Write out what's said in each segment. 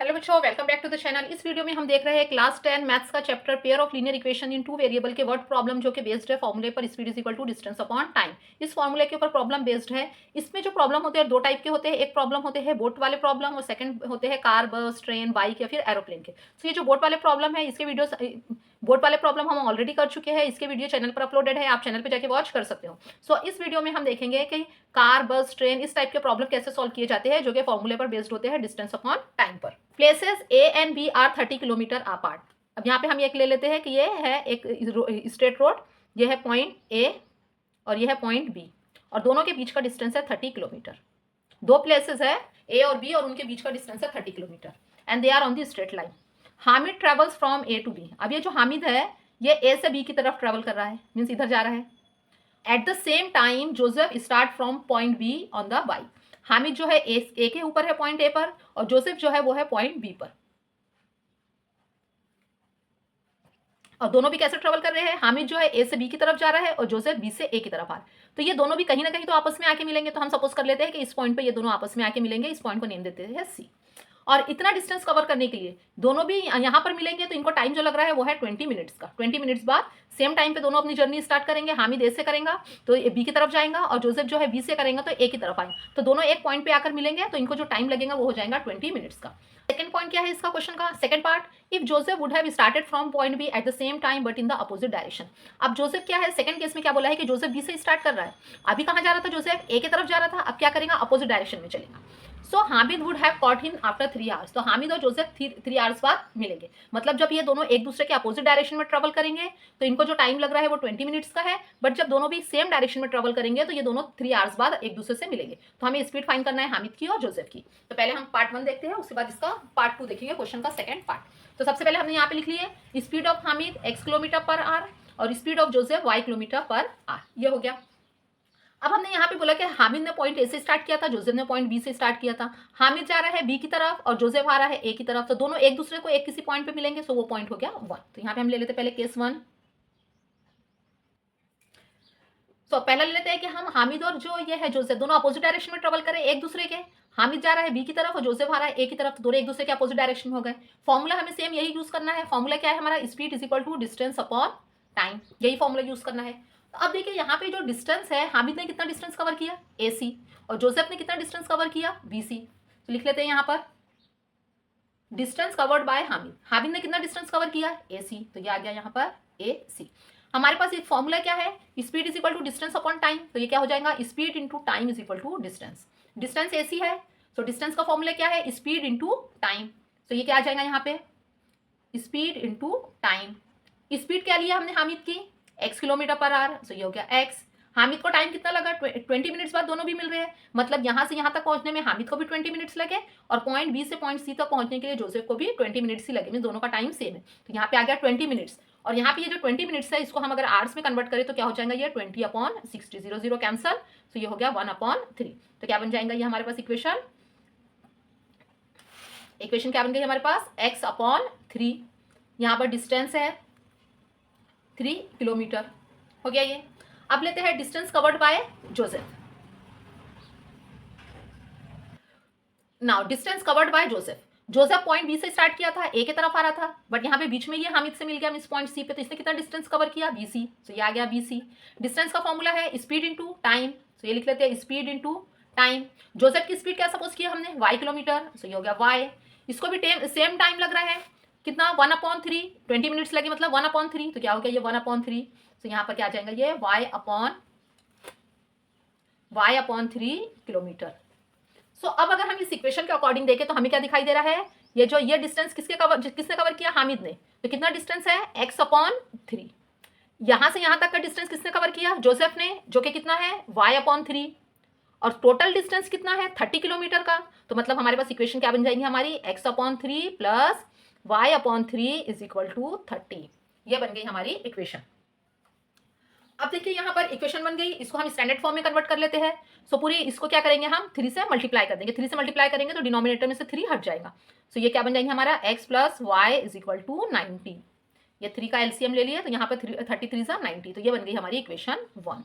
Hello बच्चों, welcome back to the channel. इस वीडियो में हम देख रहे हैं क्लास 10 मैथ्स का chapter pair of linear equation in two variable के वर्ड प्रॉब्लम, जो कि बेस्ड है फॉर्मूले पर speed is equal to distance upon time. इस फॉर्मूले के ऊपर प्रॉब्लम बेस्ड है। इसमें जो प्रॉब्लम होते हैं दो टाइप के होते हैं। एक प्रॉब्लम होते हैं बोट वाले प्रॉब्लम और सेकंड होते हैं कार, बस, ट्रेन, बाइक या फिर एरोप्लेन के। तो ये जो बोट वाले प्रॉब्लम है, इसके वीडियो बोट वाले प्रॉब्लम हम ऑलरेडी कर चुके हैं। इसके वीडियो चैनल पर अपलोडेड है, आप चैनल पर जाके वॉच कर सकते हो। सो इस वीडियो में हम देखेंगे कि कार, बस, ट्रेन इस टाइप के प्रॉब्लम कैसे सॉल्व किए जाते हैं, जो कि फॉर्मूले पर बेस्ड होते हैं डिस्टेंस अपॉन टाइम पर। Places A and B are 30 kilometre apart. अब यहाँ पे हम एक ले लेते हैं कि ये है एक स्ट्रेट रोड, ये है पॉइंट ए और ये है पॉइंट बी, और दोनों के बीच का डिस्टेंस है 30 किलोमीटर। दो प्लेसेस है ए और बी और उनके बीच का डिस्टेंस है 30 kilometre and they are on the straight line. Hamid travels from A to B. अब ये जो हामिद है ये ए से बी की तरफ ट्रेवल कर रहा है, मीन्स इधर जा रहा है। Eight the same time Joseph start from point be on the bike. Hamid जो है ए के ऊपर है पॉइंट ए पर, और जोसेफ जो है वो है पॉइंट बी पर। और दोनों भी कैसे ट्रेवल कर रहे हैं? हामिद जो है ए से बी की तरफ जा रहा है और जोसेफ बी से ए की तरफ आ रहा है। तो ये दोनों भी कहीं ना कहीं तो आपस में आके मिलेंगे। तो हम सपोज कर लेते हैं कि इस पॉइंट पे ये दोनों आपस में आके मिलेंगे। इस पॉइंट को नेम देते हैं सी। और इतना डिस्टेंस कवर करने के लिए दोनों भी यहाँ पर मिलेंगे, तो इनको टाइम जो लग रहा है वो है 20 मिनट्स का। 20 मिनट्स बाद सेम टाइम पे दोनों अपनी जर्नी स्टार्ट करेंगे। हामिद ए से करेगा तो बी की तरफ जाएगा, और जोसेफ जो है बी से करेगा तो ए की तरफ आएगा। तो दोनों एक पॉइंट पे आकर मिलेंगे, तो इनको जो टाइम लगेगा वो हो जाएगा 20 मिनट्स का। सेकंड पॉइंट क्या है इसका क्वेश्चन का? Second part, if Joseph would have started from point B at the same time but in the opposite direction. अब जोसेफ क्या है, सेकंड केस में क्या बोला है कि जोसेफ बी से स्टार्ट कर रहा है। अभी कहाँ जा रहा था? जोसेफ ए की तरफ जा रहा था। अब क्या करेगा? अपोजिट डायरेक्शन में चलेगा। So Hamid would have caught him after 3 hours. तो हामिद और जोसेफ 3 आवर्स बाद मिलेंगे। मतलब जब ये दोनों एक दूसरे के अपोजिट डायरेक्शन में ट्रेवल करेंगे तो इनको जो टाइम लग रहा है वो 20 मिनट्स का है। बट जब दोनों भी सेम डायरेक्शन में ट्रेवल करेंगे तो ये दोनों 3 आवर्स बाद एक दूसरे से मिलेंगे। तो हमें स्पीड फाइंड करना है हामिद की और जोसेफ की। तो पहले हम पार्ट 1 देखते हैं, उसके बाद इसका पार्ट 2 देखेंगे, क्वेश्चन का सेकंड पार्ट। तो सबसे पहले हमने यहाँ पे लिख लिए speed of Hamid x kilometre पर आर और speed of Joseph y kilometre पर आर। ये हो गया। अब हमने यहाँ पे बोला कि हामिद ने पॉइंट ए से स्टार्ट किया था, जोसेफ ने पॉइंट बी से स्टार्ट किया था। हामिद जा रहा है बी की तरफ और जोसेफ आ रहा है ए की तरफ। तो दोनों एक दूसरे को एक किसी पॉइंट पे मिलेंगे, सो वो पॉइंट हो गया 1। तो यहाँ पे हम ले लेते पहले केस 1। तो पहला ले लेते हैं कि हम हामिद और जो ये है जोसेफ दोनों अपोजिट डायरेक्शन में ट्रेवल करें एक दूसरे के। हामिद जा रहा है बी की तरफ और जोसेफ आ रहा है ए की तरफ। तो दोनों एक दूसरे के अपोजिट डायरेक्शन में हो गए। फॉर्मूला हमें सेम यही यूज करना है। फॉर्मूला क्या है हमारा? Speed is equal to distance upon time. यही फॉर्मूला यूज करना है। तो अब देखिए यहाँ पे जो डिस्टेंस है, हामिद ने कितना डिस्टेंस कवर किया? AC। और जोसेफ ने कितना डिस्टेंस कवर किया? BC। तो लिख लेते हैं यहाँ पर distance covered by Hamid. Hamid ने कितना डिस्टेंस कवर किया? AC। तो ये आ गया यहाँ पर AC। हमारे पास एक फॉर्मूला क्या है? Speed is equal to distance upon time. तो ये क्या हो जाएगा? Speed into time is equal to distance. Distance AC है, तो डिस्टेंस का फॉर्मूला क्या है? Speed into time. तो ये क्या आ जाएगा यहाँ पे? Speed into time. स्पीड क्या लिया हमने हामिद की? x kilometre per hour. So ये हो गया x। हामिद को टाइम कितना लगा? 20 मिनट्स बाद दोनों भी मिल रहे हैं। मतलब यहाँ से यहाँ तक पहुंचने में हामिद को भी 20 मिनट्स लगे और पॉइंट बी से पॉइंट सी तक पहुंचने के लिए जोसेफ को भी 20 मिनट्स ही लगे। दोनों का टाइम सेम है। तो यहाँ पे आ गया 20 मिनट्स। और यहाँ पे ये जो 20 मिनट्स है इसको हम अगर आवर्स में कन्वर्ट करें तो क्या हो जाएगा? ये 20/60। 0 कैंसल। तो ये हो गया 1/3। तो क्या बन जाएगा ये हमारे पास इक्वेशन? इक्वेशन क्या बन गई हमारे पास? x/3। यहाँ पर डिस्टेंस है 3 किलोमीटर। हो गया ये। अब लेते हैं distance covered by Joseph. Now distance covered by Joseph. Joseph point B से स्टार्ट किया था, ए की तरफ आ रहा था, बट यहाँ पे बीच में ये हामिद से मिल गया इस पॉइंट सी पे। तो इसने कितना डिस्टेंस कवर किया? BC। तो ये आ गया BC। डिस्टेंस का फॉर्मूला है स्पीड इंटू टाइम। तो ये लिख लेते हैं स्पीड इंटू टाइम। जोसेफ की स्पीड क्या सपोज किया हमने? y kilometre. तो ये हो गया y। इसको भी सेम टाइम लग रहा है कितना? 1/3। 20 मिनट्स लगे मतलब 1/3। तो क्या हो गया ये 1/3। तो यहाँ पर क्या आ जाएगा? ये y/3 किलोमीटर। सो अब अगर हम इस इक्वेशन के अकॉर्डिंग देखें तो हमें क्या दिखाई दे रहा है? ये डिस्टेंस किसने कवर किया? हामिद ने। तो कितना डिस्टेंस है? x/3। यहां से यहां तक का डिस्टेंस किसने कवर किया? जोसेफ ने, जो कि कितना है? y/3। और टोटल डिस्टेंस कितना है? 30 किलोमीटर का। तो मतलब हमारे पास इक्वेशन क्या बन जाएगी हमारी? x/3 plus y/3 is equal to 30। ये बन गई हमारी इक्वेशन। अब देखिए यहाँ पर इक्वेशन बन गई, इसको हम स्टैंडर्ड फॉर्म में कन्वर्ट कर लेते हैं। सो पूरी इसको क्या करेंगे हम? 3 से मल्टीप्लाई कर देंगे। 3 से मल्टीप्लाई करेंगे तो डिनोमिनेटर में से 3 हट जाएगा। सो ये क्या बन जाएंगे हमारा? x plus y is equal to 90। ये 3 का एलसीएम ले लिया तो यहाँ पर 33 सा 90। तो ये बन गई हमारी इक्वेशन 1।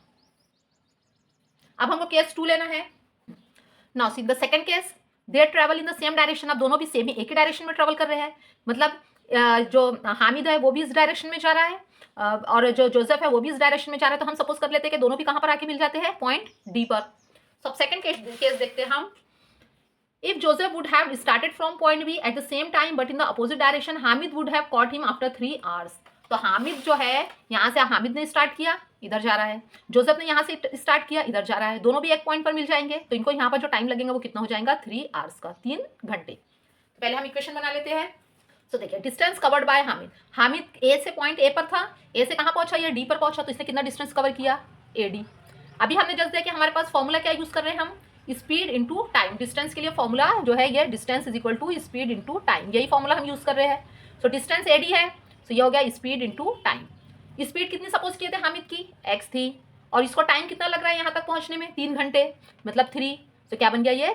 अब हमको केस 2 लेना है। Now see the second case. They travel in the same direction, अब दोनों भी सेम ही एक ही डायरेक्शन में ट्रेवल कर रहे हैं, मतलब जो हामिद है वो भी इस डायरेक्शन में जा रहा है और जो जोसेफ है वो भी इस डायरेक्शन में जा रहा है, तो हम सपोज कर लेते हैं कि दोनों भी कहाँ पर आके मिल जाते हैं, पॉइंट डी पर। सब सेकंड केस देखते हैं हम। If Joseph would have started from point B at the same time but in the opposite direction, Hamid would have caught him after 3 hours. तो हामिद जो है यहाँ से हामिद ने स्टार्ट किया, इधर जा रहा है, जोसेफ ने यहाँ से स्टार्ट किया, इधर जा रहा है, दोनों भी एक पॉइंट पर मिल जाएंगे, तो इनको यहाँ पर जो टाइम लगेगा वो कितना हो जाएगा, 3 आवर्स का, 3 घंटे। तो पहले हम इक्वेशन बना लेते हैं। तो देखिए distance covered by Hamid, Hamid A से पॉइंट ए पर था, ए से कहाँ पहुंचा, ये डी पर पहुंचा, तो इसने कितना डिस्टेंस कवर किया, ए डी। अभी हमने जस्ट देखिए हमारे पास फॉर्मूला क्या यूज कर रहे हैं हम, स्पीड इंटू टाइम। डिस्टेंस के लिए फॉर्मूला जो है ये distance is equal to speed into time, यही फॉर्मूला हम यूज कर रहे हैं। सो डिस्टेंस एडी है, सो ये हो गया स्पीड इंटू टाइम। स्पीड कितनी सपोज किए थे हामिद की, एक्स थी, और इसको टाइम कितना लग रहा है यहाँ तक पहुँचने में, 3 घंटे, मतलब 3, तो क्या बन गया ये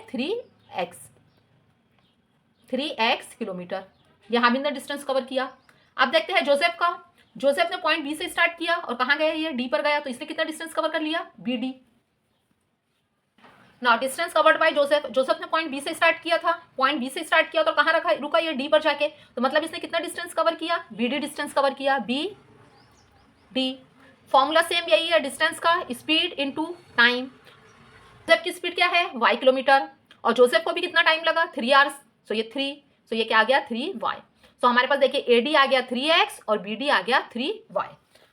3x किलोमीटर, ये हामिद ने डिस्टेंस कवर किया। अब देखते हैं जोसेफ का, जोसेफ ने पॉइंट बी से स्टार्ट किया और कहाँ गया, ये डी पर गया, तो इसने कितना डिस्टेंस कवर कर लिया, B D. Now distance covered by Joseph, Joseph ने पॉइंट बी से स्टार्ट किया था, पॉइंट बी से स्टार्ट किया तो कहाँ रखा रुका, ये डी पर जाके, तो मतलब इसने कितना डिस्टेंस कवर किया, बी डी डिस्टेंस कवर किया, बी डी। फॉर्मूला सेम यही है डिस्टेंस का, स्पीड इनटू टाइम। जोसेफ की स्पीड क्या है, y किलोमीटर, और जोसेफ को भी कितना टाइम लगा, 3 आवर्स, सो ये 3, सो ये क्या आ गया 3y। सो हमारे पास देखिए AD आ गया 3x और BD आ गया 3y।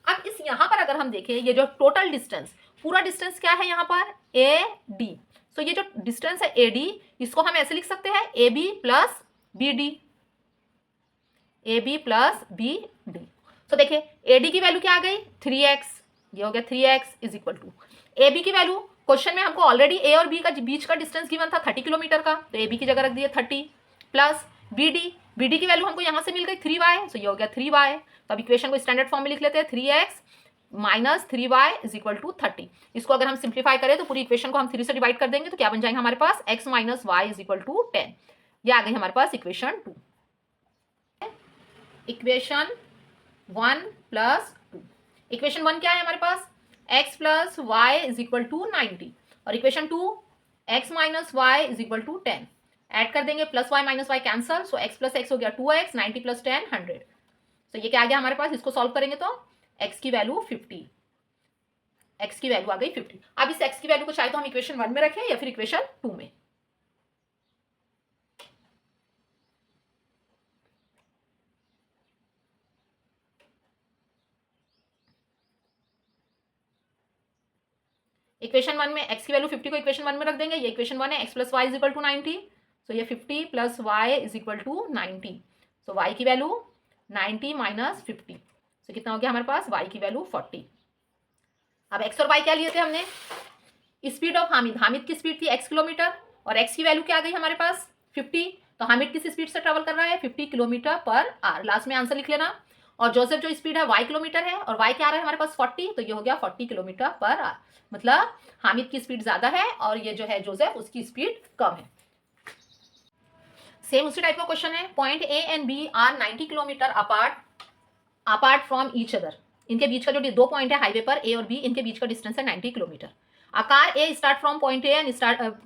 अब इस यहाँ पर अगर हम देखें ये जो टोटल डिस्टेंस, पूरा डिस्टेंस क्या है यहाँ पर, AD। सो ये जो डिस्टेंस है AD, इसको हम ऐसे लिख सकते हैं AB plus BD, AB plus BD। सो देखिए AD की वैल्यू क्या आ गई, 3x, ये हो गया 3x is equal to AB की वैल्यू, क्वेश्चन में हमको ऑलरेडी A और B का बीच का डिस्टेंस गिवन था 30 किलोमीटर का, तो AB की जगह रख दिए 30 प्लस BD की वैल्यू हमको यहाँ से मिल गई 3y, सो ये हो गया 3y। तो अब इक्वेशन को स्टैंडर्ड फॉर्म में लिख लेते हैं, 3x minus 3y is equal to 30। इसको अगर हम सिंप्लीफाई करें तो पूरी इक्वेशन को हम 3 से डिवाइड कर देंगे, तो क्या बन जाएगा हमारे पास, x minus y is equal to 10। ये आ गई हमारे पास इक्वेशन 2। इक्वेशन 1 प्लस 2, इक्वेशन 1 क्या है हमारे पास, x plus y is equal to 90, और equation 2 x minus y is equal to 10। Add कर देंगे, plus y minus y cancel, so x plus x हो गया 2x, 90 प्लस 10 100। तो ये क्या आ गया हमारे पास, इसको सॉल्व करेंगे तो x की वैल्यू 50, x की वैल्यू आ गई 50। अब इस x की वैल्यू को चाहे तो हम इक्वेशन 1 में रखें या फिर इक्वेशन 2 में। इक्वेशन 1 में x की वैल्यू 50 को इक्वेशन 1 में रख देंगे, ये इक्वेशन 1 है, x plus y is equal to 90, so ये 50 plus y is equal to 90, so y की वैल्यू 90 माइनस 50, सो कितना हो गया हमारे पास, y की वैल्यू 40। अब x और y क्या लिए थे हमने, स्पीड ऑफ हामिद, हामिद की स्पीड थी x किलोमीटर और x की वैल्यू क्या आ गई हमारे पास 50, तो हामिद किस स्पीड से ट्रेवल कर रहा है, 50 किलोमीटर पर आवर, लास्ट में आंसर लिख लेना। और जोसेफ जो स्पीड है y किलोमीटर है और y क्या आ रहा है हमारे पास 40, तो ये हो गया 40 किलोमीटर पर आवर, मतलब हामिद की स्पीड ज्यादा है और ये जो है जोसेफ उसकी स्पीड कम है। सेम उसी टाइप का क्वेश्चन है, point A and B are 90 kilometre apart from each other, इनके बीच का जो 2 पॉइंट है हाईवे पर A और B, इनके बीच का डिस्टेंस है 90 kilometre. A car A start from point A and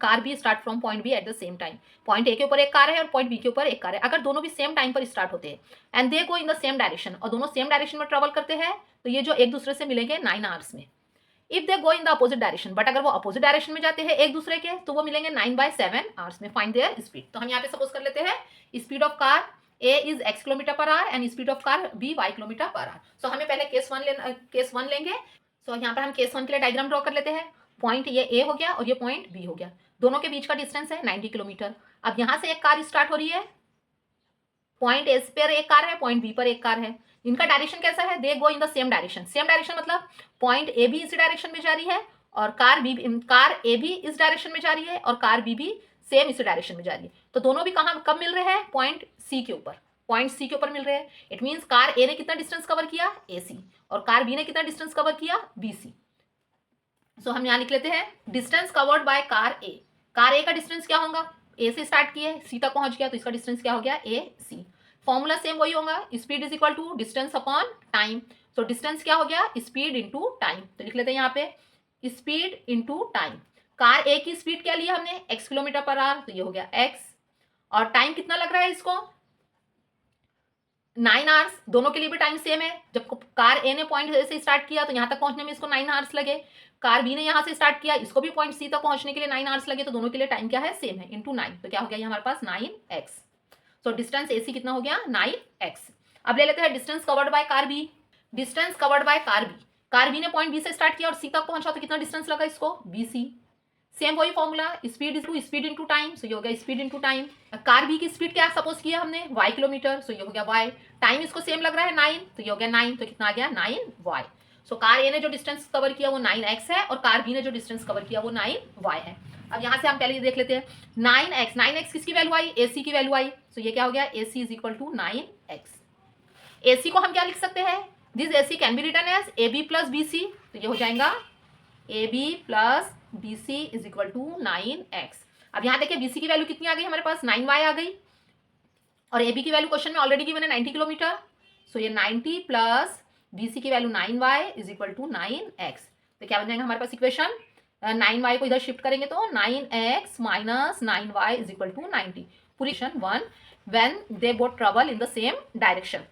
car B start from point B eight the same time. Point A के ऊपर एक कार है और पॉइंट B के ऊपर एक कार है, अगर दोनों भी सेम टाइम पर स्टार्ट होते हैं and they go in the same direction, और दोनों सेम डायरेक्शन में ट्रेवल करते हैं, तो ये जो एक दूसरे से मिलेंगे 9 आवर्स में। If they go in the opposite direction, but अगर वो अपोजिट डायरेक्शन में जाते हैं एक दूसरे के, तो वो मिलेंगे 9/7 आवर्स में। फाइंड देयर स्पीड, तो हम यहाँ पे सपोज कर लेते हैं speed of car A is x kilometre per hour and speed of car B y kilometre per hour. So हमें पहले केस 1 लेंगे। सो यहाँ पर हम केस 1 के लिए डायग्राम ड्रॉ कर लेते हैं। पॉइंट ये A हो गया और ये पॉइंट B हो गया, दोनों के बीच का डिस्टेंस है 90 किलोमीटर। अब यहाँ से एक कार स्टार्ट हो रही है, पॉइंट A पर एक कार है, पॉइंट B पर एक कार है, इनका डायरेक्शन कैसा है, they go in the same direction. Same direction मतलब पॉइंट A भी इस डायरेक्शन में जा रही है और कार A भी इस डायरेक्शन में जा रही है और कार B भी सेम इस डायरेक्शन में जा रही है, तो दोनों भी कहाँ कब मिल रहे हैं, पॉइंट C के ऊपर, पॉइंट C के ऊपर मिल रहे हैं। इट मींस कार A ने कितना डिस्टेंस कवर किया, AC, और कार B ने कितना डिस्टेंस कवर किया, BC। सो हम यहाँ लिख लेते हैं distance covered by car A। Car A का डिस्टेंस क्या होगा, A से स्टार्ट किए C तक पहुंच गया, तो इसका डिस्टेंस क्या हो गया, AC। फॉर्मूला सेम वही होगा, speed is equal to distance upon time. तो डिस्टेंस क्या हो गया, स्पीड इंटू टाइम, तो लिख लेते हैं यहाँ पे स्पीड इंटू टाइम। कार ए की स्पीड क्या लिया हमने, x किलोमीटर पर आवर, तो ये हो गया x, और टाइम कितना लग रहा है इसको, 9 आवर्स। दोनों के लिए भी टाइम सेम है। जब कार ए ने पॉइंट से स्टार्ट किया तो यहाँ तक पहुंचने में इसको 9 आवर्स लगे, कार बी ने यहाँ से स्टार्ट किया, इसको भी पॉइंट सी तक पहुंचने के लिए 9 आवर्स लगे, तो दोनों के लिए टाइम क्या है, सेम है, इंटू 9, तो क्या हो गया ये हमारे पास 9x। सो डिस्टेंस AC कितना हो गया, 9x। अब ले लेते हैं distance covered by car B. Distance covered by car B, car B ने पॉइंट बी से स्टार्ट किया और सी तक पहुंचा, तो कितना डिस्टेंस लगा इसको, BC। सेम वही formula, speed is to speed into time, so ये हो गया speed into time. Car B की स्पीड क्या सपोज किया हमने, y किलोमीटर, सो ये हो गया y। टाइम इसको सेम लग रहा है 9, तो ये हो गया 9, तो कितना आ गया 9y। सो कार ए ने जो डिस्टेंस कवर किया वो 9x है, और कार बी ने जो डिस्टेंस कवर किया वो 9y है। अब यहाँ से हम पहले देख लेते हैं 9x किसकी वैल्यू आई, AC की वैल्यू आई, सो ये क्या हो गया, AC is equal to 9x। AC को हम क्या लिख सकते हैं, this AC can be written as AB plus BC, तो ये हो जाएगा AB plus BC is equal to 9x। अब यहाँ देखिए BC की वैल्यू कितनी आ गई हमारे पास, 9y आ गई, और AB की वैल्यू क्वेश्चन में ऑलरेडी गिवन है 90 किलोमीटर, सो ये 90 प्लस BC की value 9y is equal to 9x। तो क्या बन जाएगा हमारे पास इक्वेशन, 9y को इधर शिफ्ट करेंगे तो 9x minus 9y is equal to 90। पूरी equation 1 when they both travel in the same direction.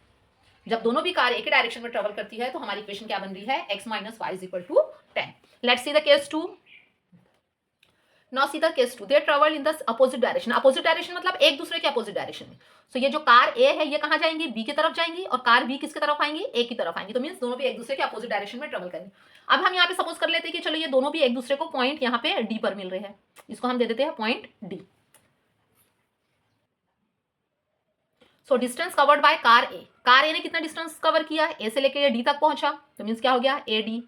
जब दोनों भी कार एक ही डायरेक्शन में ट्रेवल करती है तो हमारी इक्वेशन क्या बन रही है, x minus y is equal to 10। Let's see the case 2। Now see the case 2, they travel in the opposite direction. Opposite direction मतलब एक दूसरे के अपोजिट डायरेक्शन में। सो ये जो कार ए है ये कहाँ जाएंगी, बी की तरफ जाएंगी, और कार बी किसकी तरफ आएंगी, ए की तरफ आएंगी, तो मीन्स दोनों भी एक दूसरे के अपोजिट डायरेक्शन में ट्रेवल करेंगे। अब हम यहाँ पे सपोज कर लेते हैं कि चलो ये दोनों भी एक दूसरे को पॉइंट यहाँ पे डी पर मिल रहे हैं, इसको हम दे देते हैं point D. So distance covered by car A ने कितना डिस्टेंस कवर किया, ए से लेकर डी तक पहुंचा, तो मीन्स क्या हो गया AD।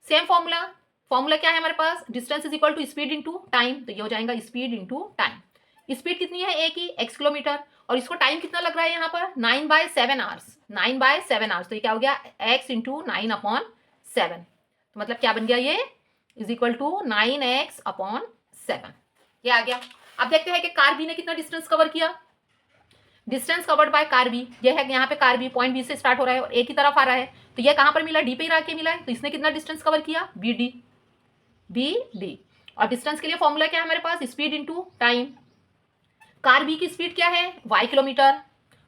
सेम फॉर्मूला क्या है हमारे पास, distance is equal to speed into time, तो ये हो जाएगा स्पीड इनटू टाइम। स्पीड कितनी है ए की, x किलोमीटर, और इसको टाइम कितना लग रहा है यहाँ पर 9/7 आवर्स, 9/7 आवर्स, तो ये क्या हो गया x इंटू 9/7, तो मतलब क्या बन गया ये इज इक्वल टू 9x/7, ये आ गया। अब देखते हैं कि कार बी ने कितना डिस्टेंस कवर किया। Distance covered by car B, ये है यहाँ पे कार बी पॉइंट बी से स्टार्ट हो रहा है और ए की तरफ आ रहा है, तो ये कहाँ पर मिला, डी पे ही रह के मिला है, तो इसने कितना डिस्टेंस कवर किया, BD। और डिस्टेंस के लिए फॉर्मूला क्या है हमारे पास, speed into time. Car B की स्पीड क्या है, y किलोमीटर,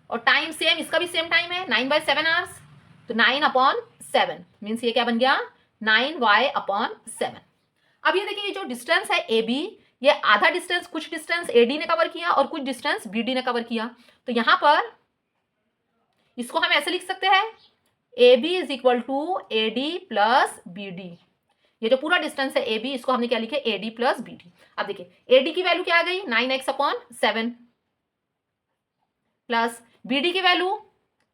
और टाइम सेम, इसका भी सेम टाइम है 9/7 आवर्स, तो 9/7 मीन्स ये क्या बन गया 9y/7। अब ये देखिए ये जो डिस्टेंस है AB, ये आधा डिस्टेंस, कुछ डिस्टेंस AD ने कवर किया और कुछ डिस्टेंस BD ने कवर किया, तो यहां पर इसको हम ऐसे लिख सकते हैं AB is equal to AD plus BD। ये जो पूरा डिस्टेंस है AB, इसको हमने क्या लिखे, AD प्लस BD। अब देखिए AD की वैल्यू क्या आ गई 9x/7 प्लस BD की वैल्यू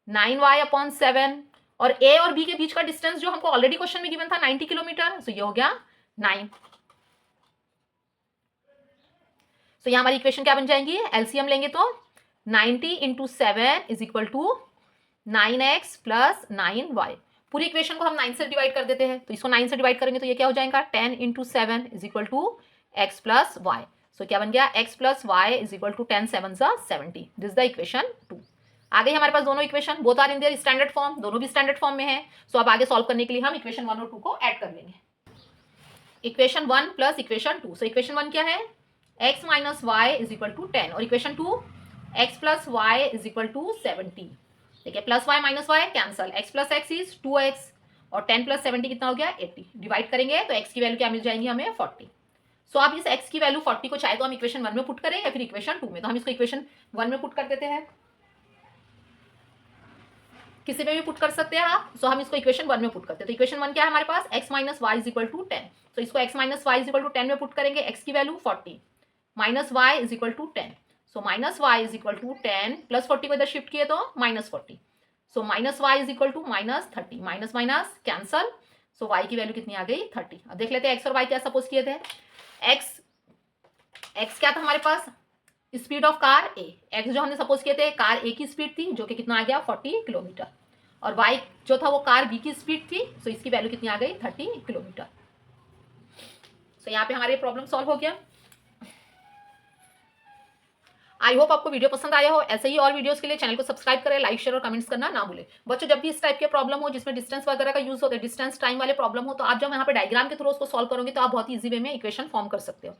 9y/7, और A और B के बीच का डिस्टेंस जो हमको ऑलरेडी क्वेश्चन में गिवन था 90 किलोमीटर, सो ये हो गया 9। सो यहाँ हमारी इक्वेशन क्या बन जाएंगी, एलसीएम लेंगे तो 90 into 7 is equal to 9x plus 9y। पूरी इक्वेशन को हम 9 से डिवाइड कर देते हैं, तो इसको 9 से डिवाइड करेंगे तो ये क्या हो जाएगा 10 into 7 is equal to x plus y. So क्या बन गया x plus y is equal to 10 7 70। This the equation 2। आ गई हमारे पास दोनों equation, both are in their standard form, दोनों भी स्टैंडर्ड फॉर्म में है। सो अब आगे सॉल्व करने के लिए हम इक्वेशन 1 और 2 को ऐड कर लेंगे। Equation 1 plus equation 2। So equation 1 क्या है, x minus y is equal to 10, और equation 2 x plus y is equal to 70। ठीक है, plus y minus y cancel, x plus x is 2x, और 10 प्लस 70 कितना हो गया 80। डिवाइड करेंगे तो x की वैल्यू क्या मिल जाएंगी हमें 40। सो आप इस x की वैल्यू 40 को चाहे तो हम इक्वेशन 1 में पुट करें या फिर इक्वेशन 2 में, तो हम इसको इक्वेशन 1 में पुट कर देते हैं, किसी में भी पुट कर सकते हैं आप। सो हम इसको इक्वेशन 1 में पुट करते हैं, तो इक्वेशन 1 क्या है हमारे पास, x minus y is equal to 10। तो इसको x minus y is equal to 10 में पुट करेंगे, x की value 40 minus y is equal to 10। So minus y is equal to 10 plus 40 को इधर शिफ्ट किए तो minus 40। So minus y is equal to minus 30, minus minus cancel. So y की value कितनी आ गई 30। अब देख लेते हैं एक्स और वाई क्या सपोज किए थे। एक्स क्या था हमारे पास, speed of car A. X जो हमने सपोज किए थे कार ए की स्पीड थी जो कि कितना आ गया 40 किलोमीटर, और वाई जो था वो कार बी की स्पीड थी, सो इसकी वैल्यू कितनी आ गई 30 किलोमीटर। सो यहाँ पे हमारे प्रॉब्लम सॉल्व हो गया। आई होप आपको वीडियो पसंद आया हो। ऐसे ही और वीडियोस के लिए चैनल को सब्सक्राइब करें, लाइक शेयर और कमेंट्स करना ना भूलें। बच्चों जब भी इस टाइप के प्रॉब्लम हो जिसमें डिस्टेंस वगैरह का यूज होता है, डिस्टेंस टाइम वाले प्रॉब्लम हो, तो आप जब यहाँ पे डायग्राम के थ्रू उसको सॉल्व करोगे तो आप बहुत ईजी वे में इक्वेशन फॉर्म कर सकते हो।